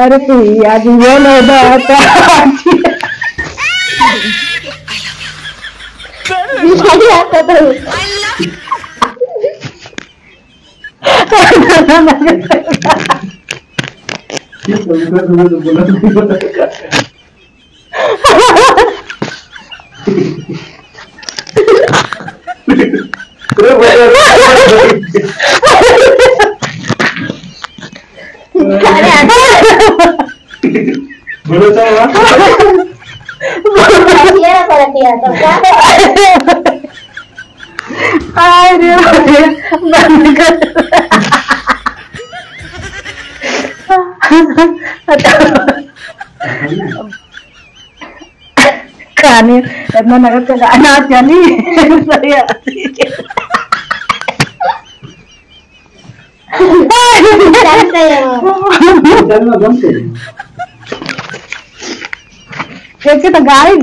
अरे तू आज बोलो दाता आता तो बोलो खाने नगर के गाना चली एक तो गाड़ी